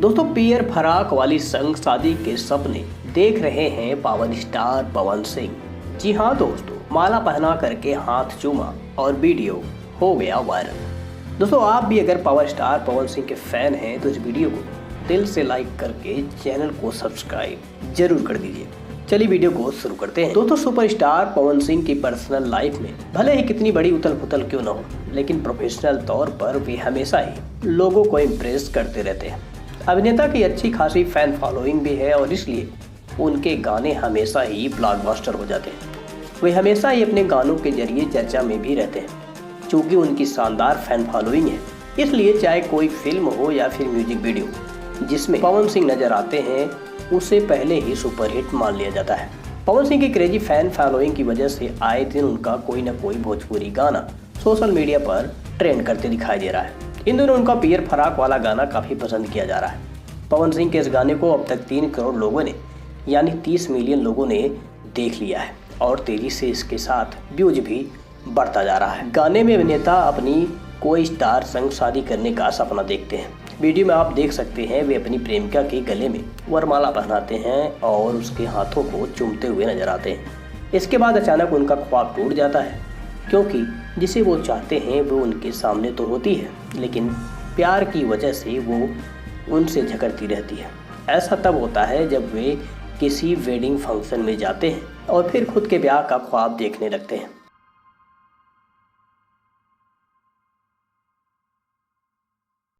दोस्तों पियर फराक वाली संग शादी के सपने देख रहे हैं पावर स्टार पवन सिंह। जी हाँ दोस्तों, माला पहना करके हाथ चूमा और वीडियो हो गया वायरल। दोस्तों आप भी अगर पावर स्टार पवन सिंह के फैन हैं तो इस वीडियो को दिल से लाइक करके चैनल को सब्सक्राइब जरूर कर दीजिए। चलिए वीडियो को शुरू करते हैं। दोस्तों सुपरस्टार पवन सिंह की पर्सनल लाइफ में भले ही कितनी बड़ी उथल पुथल क्यों न हो, लेकिन प्रोफेशनल तौर पर वे हमेशा ही लोगों को इम्प्रेस करते रहते हैं। अभिनेता की अच्छी खासी फैन फॉलोइंग भी है और इसलिए उनके गाने हमेशा ही ब्लॉकबस्टर हो जाते हैं। वे हमेशा ही अपने गानों के जरिए चर्चा में भी रहते हैं। चूँकि उनकी शानदार फैन फॉलोइंग है, इसलिए चाहे कोई फिल्म हो या फिर म्यूजिक वीडियो जिसमें पवन सिंह नजर आते हैं, उसे पहले ही सुपरहिट मान लिया जाता है। पवन सिंह की क्रेजी फैन फॉलोइंग की वजह से आए दिन उनका कोई न कोई भोजपुरी गाना सोशल मीडिया पर ट्रेंड करते दिखाई दे रहा है। इन दिनों उनका पियर फराक वाला गाना काफी पसंद किया जा रहा है। पवन सिंह के इस गाने को अब तक 3 करोड़ लोगों ने यानी 30 मिलियन लोगों ने देख लिया है और तेजी से इसके साथ व्यूज भी बढ़ता जा रहा है। गाने में अभिनेता अपनी कोई स्टार संग शादी करने का सपना देखते हैं। वीडियो में आप देख सकते हैं वे अपनी प्रेमिका के गले में वरमाला पहनाते हैं और उसके हाथों को चूमते हुए नजर आते हैं। इसके बाद अचानक उनका ख्वाब टूट जाता है, क्योंकि जिसे वो चाहते हैं वो उनके सामने तो होती है, लेकिन प्यार की वजह से वो उनसे झगड़ती रहती है। ऐसा तब होता है जब वे किसी वेडिंग फंक्शन में जाते हैं और फिर खुद के ब्याह का ख्वाब देखने लगते हैं।